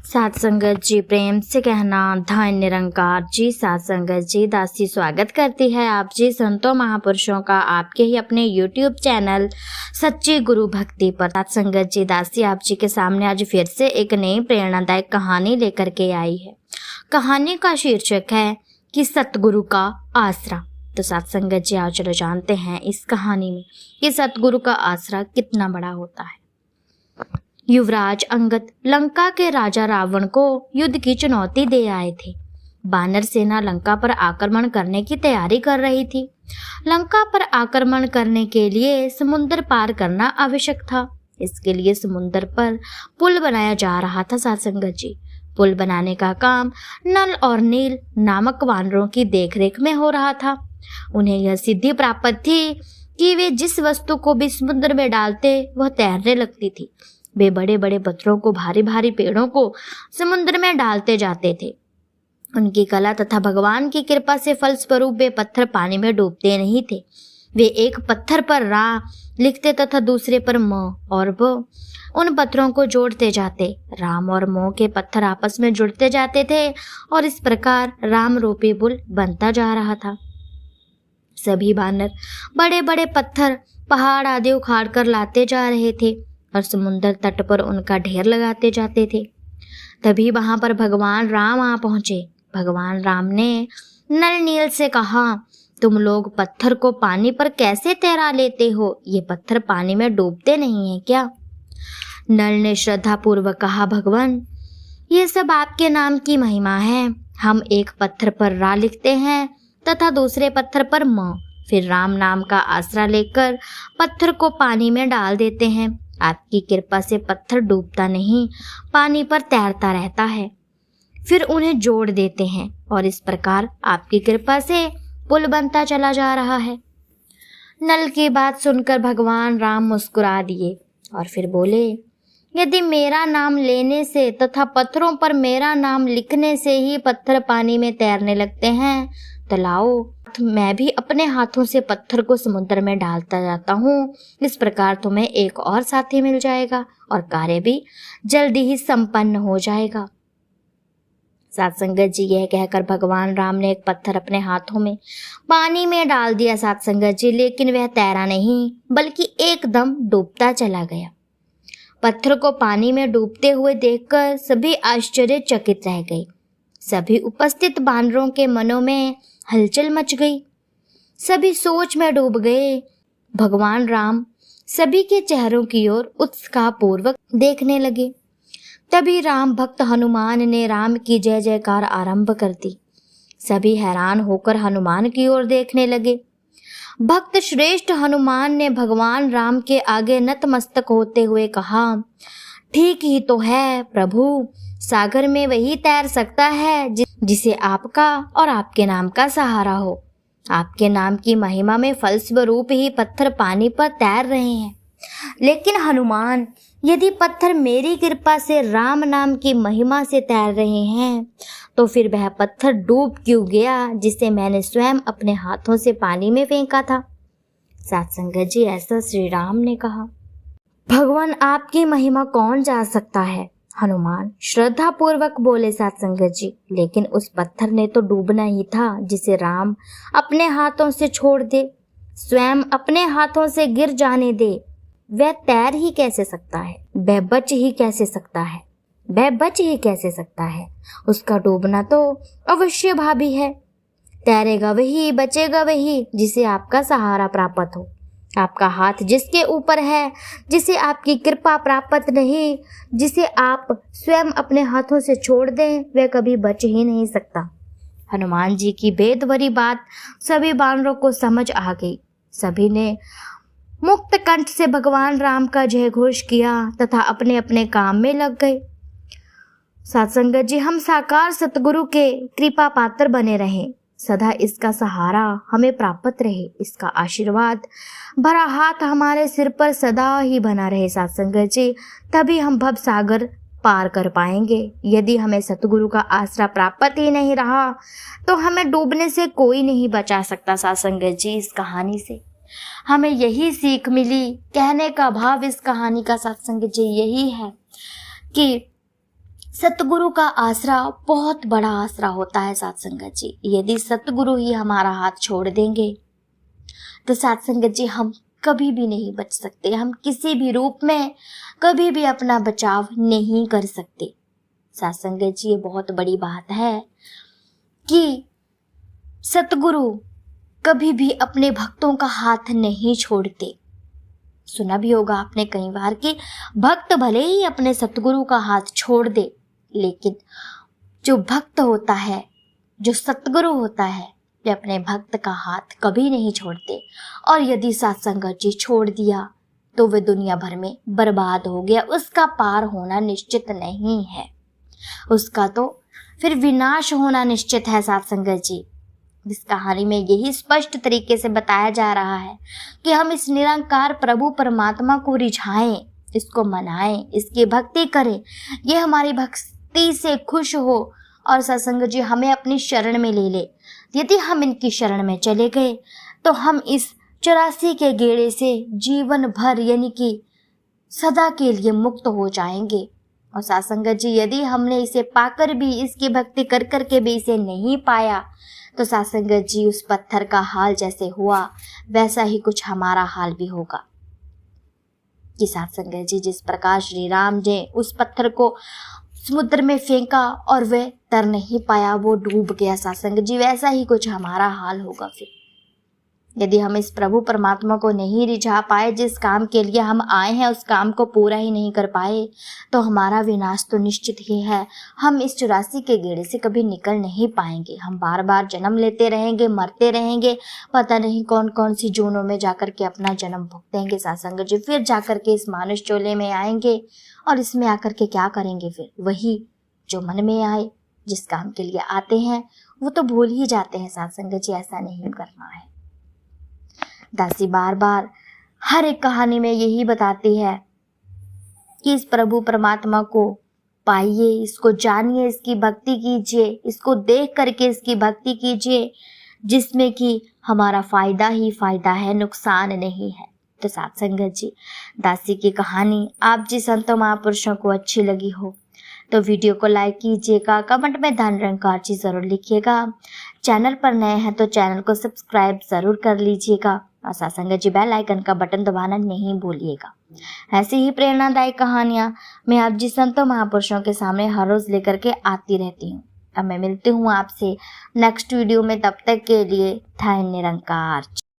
साथ संगत जी प्रेम से कहना धन निरंकार जी। साथ संगत जी दासी स्वागत करती है आप जी संतों महापुरुषों का आपके ही अपने YouTube चैनल सच्ची गुरु भक्ति पर। साथ संगत जी दासी आप जी के सामने आज फिर से एक नई प्रेरणादायक कहानी लेकर के आई है। कहानी का शीर्षक है कि सतगुरु का आसरा। तो साथ संगत जी आओ चलो जानते हैं इस कहानी में कि सतगुरु का आसरा कितना बड़ा होता है। युवराज अंगद लंका के राजा रावण को युद्ध की चुनौती दे आए थे। बानर सेना लंका पर आक्रमण करने की तैयारी कर रही थी। लंका पर आक्रमण करने के लिए समुद्र पार करना आवश्यक था। इसके लिए समुद्र पर पुल बनाया जा रहा था। साथ संगत जी पुल बनाने का काम नल और नील नामक वानरों की देखरेख में हो रहा था। उन्हें यह सिद्धि प्राप्त थी कि वे जिस वस्तु को भी समुद्र में डालते वह तैरने लगती थी। वे बड़े बड़े पत्थरों को भारी भारी पेड़ों को समुद्र में डालते जाते थे। उनकी कला तथा भगवान की कृपा से फलस्वरूप वे पत्थर पानी में डूबते नहीं थे। वे एक पत्थर पर रा लिखते तथा दूसरे पर म और व उन पत्थरों को जोड़ते जाते। राम और म के पत्थर आपस में जुड़ते जाते थे और इस प्रकार राम रूपी पुल बनता जा रहा था। सभी बानर बड़े बड़े पत्थर पहाड़ आदि उखाड़ कर लाते जा रहे थे और समुद्र तट पर उनका ढेर लगाते जाते थे। तभी वहां पर भगवान राम आ पहुंचे। भगवान राम ने नल नील से कहा, तुम लोग पत्थर को पानी पर कैसे तैरा लेते हो? ये पत्थर पानी में डूबते नहीं है क्या? नल ने श्रद्धा पूर्वक कहा, भगवान ये सब आपके नाम की महिमा है। हम एक पत्थर पर रा लिखते हैं तथा दूसरे पत्थर पर म, फिर राम नाम का आसरा लेकर पत्थर को पानी में डाल देते हैं। आपकी कृपा से पत्थर डूबता नहीं, पानी पर तैरता रहता है। फिर उन्हें जोड़ देते हैं और इस प्रकार आपकी कृपा से पुल बनता चला जा रहा है। नल की बात सुनकर भगवान राम मुस्कुरा दिए और फिर बोले, यदि मेरा नाम लेने से तथा पत्थरों पर मेरा नाम लिखने से ही पत्थर पानी में तैरने लगते हैं तो लाओ मैं भी अपने हाथों से पत्थर को समुद्र में डालता जाता हूँ। इस प्रकार तुम्हें एक और साथी मिल जाएगा और कार्य भी जल्दी ही संपन्न हो जाएगा। साथ संगत जी यह कहकर भगवान राम ने एक पत्थर अपने हाथों में पानी में डाल दिया। साथ संगत जी लेकिन वह तैरा नहीं बल्कि एकदम डूबता चला गया। पत्थर को पानी में डूबते हुए देखकर सभी आश्चर्यचकित रह गए। सभी उपस्थित बानरों के मनों में हलचल मच गई। सभी सोच में डूब गए। भगवान राम सभी के चेहरों की ओर उत्साहपूर्वक देखने लगे। तभी राम भक्त हनुमान ने राम की जय जयकार आरंभ कर दी। सभी हैरान होकर हनुमान की ओर देखने लगे। भक्त श्रेष्ठ हनुमान ने भगवान राम के आगे नतमस्तक होते हुए कहा, ठीक ही तो है प्रभु, सागर में वही तैर सकता है जिसे आपका और आपके नाम का सहारा हो। आपके नाम की महिमा में फलस्वरूप ही पत्थर पानी पर तैर रहे हैं। लेकिन हनुमान, यदि पत्थर मेरी कृपा से राम नाम की महिमा से तैर रहे हैं तो फिर वह पत्थर डूब क्यों गया जिसे मैंने स्वयं अपने हाथों से पानी में फेंका था? साथ संगत जी ऐसा श्री राम ने कहा। भगवान आपकी महिमा कौन जान सकता है? हनुमान श्रद्धा पूर्वक बोले। साथ संगत जी लेकिन उस पत्थर ने तो डूबना ही था जिसे राम अपने हाथों से छोड़ दे, स्वयं अपने हाथों से गिर जाने दे। वह तैर ही कैसे सकता है? वह बच ही कैसे सकता है? वह बच ही कैसे सकता है? उसका डूबना तो अवश्य भावी है। तैरेगा वही, बचेगा वही जिसे आपका सहारा प्राप्त हो। आपका हाथ जिसके ऊपर है, जिसे आपकी कृपा प्राप्त नहीं, जिसे आप स्वयं अपने हाथों से छोड़ दें, वह कभी बच ही नहीं सकता। हनुमान जी की भेद भरी बात सभी बानरों को समझ आ गई। सभी ने मुक्त कंठ से भगवान राम का जय घोष किया तथा अपने अपने काम में लग गए। साथ संगत जी हम साकार सतगुरु के कृपा पात्र बने रहें। सदा इसका सहारा हमें प्राप्त रहे। इसका आशीर्वाद भरा हाथ हमारे सिर पर सदा ही बना रहे। साथ संगत जी तभी हम भव सागर पार कर पाएंगे। यदि हमें सतगुरु का आसरा प्राप्त ही नहीं रहा तो हमें डूबने से कोई नहीं बचा सकता। साथ संगत जी इस कहानी से हमें यही सीख मिली। कहने का भाव इस कहानी का साथ संगत जी यही है कि सतगुरु का आसरा बहुत बड़ा आसरा होता है साथ संगत जी। यदि सतगुरु ही हमारा हाथ छोड़ देंगे तो साथ संगत जी हम कभी भी नहीं बच सकते। हम किसी भी रूप में कभी भी अपना बचाव नहीं कर सकते। साथ संगत जी ये बहुत बड़ी बात है कि सतगुरु कभी भी अपने भक्तों का हाथ नहीं छोड़ते। सुना भी होगा आपने कई बार कि भक्त भले ही अपने सतगुरु का हाथ छोड़ दे, लेकिन जो भक्त होता है, जो सतगुरु होता है, वे अपने भक्त का हाथ कभी नहीं छोड़ते। और यदि सत्संगत जी छोड़ दिया तो वे दुनिया भर में बर्बाद हो गया, उसका पार होना निश्चित नहीं है, उसका तो फिर विनाश होना निश्चित है। सत्संगत जी इस कहानी में यही स्पष्ट तरीके से बताया जा रहा है कि हम इस निरंकार प्रभु परमात्मा को रिझाएं, इसको मनाएं, इसकी भक्ति करें, ये हमारी भक्ति से खुश हो और सत्संग जी हमें अपनी शरण में ले ले। यदि हम इनकी शरण में चले गए तो हम इस 84 के गेड़े से जीवन भर यानी कि सदा के लिए मुक्त हो जाएंगे। और सत्संगत जी यदि हमने इसे पाकर भी, इसकी भक्ति कर कर के भी इसे नहीं पाया तो सत्संगत जी उस पत्थर का हाल जैसे हुआ वैसा ही कुछ हमारा हाल भी होगा। कि सत्संगत जी जिस प्रकार श्री राम ने उस पत्थर को समुद्र में फेंका और वह तर नहीं पाया, वो डूब गया, सत्संगत जी वैसा ही कुछ हमारा हाल होगा। फिर यदि हम इस प्रभु परमात्मा को नहीं रिझा पाए, जिस काम के लिए हम आए हैं उस काम को पूरा ही नहीं कर पाए, तो हमारा विनाश तो निश्चित ही है। हम इस 84 के गेड़े से कभी निकल नहीं पाएंगे। हम बार बार जन्म लेते रहेंगे, मरते रहेंगे, पता नहीं कौन कौन सी जूनों में जाकर के अपना जन्म भुगतेंगे सत्संगत जी। फिर जाकर के इस मानुष चोले में आएंगे और इसमें आकर के क्या करेंगे? फिर वही जो मन में आए, जिस काम के लिए आते हैं वो तो भूल ही जाते हैं सत्संगत जी। ऐसा नहीं करना है। दासी बार बार हर एक कहानी में यही बताती है कि इस प्रभु परमात्मा को पाइए, इसको जानिए, इसकी भक्ति कीजिए, इसको देख करके इसकी भक्ति कीजिए, जिसमें कि हमारा फायदा ही फायदा है, नुकसान नहीं है। तो सत्संगत जी दासी की कहानी आप जी संतों महापुरुषों को अच्छी लगी हो तो वीडियो को लाइक कीजिएगा, कमेंट में धन निरंकार जी जरूर लिखिएगा। चैनल पर नए हैं तो चैनल को सब्सक्राइब जरूर कर लीजिएगा और सत्संगत जी बेल आइकन का बटन दबाना नहीं भूलिएगा। ऐसी ही प्रेरणादायक कहानियाँ मैं आप जी संतों महापुरुषों के सामने हर रोज लेकर के आती रहती हूँ। अब मैं मिलती हूँ आपसे नेक्स्ट वीडियो में, तब तक के लिए धन निरंकार।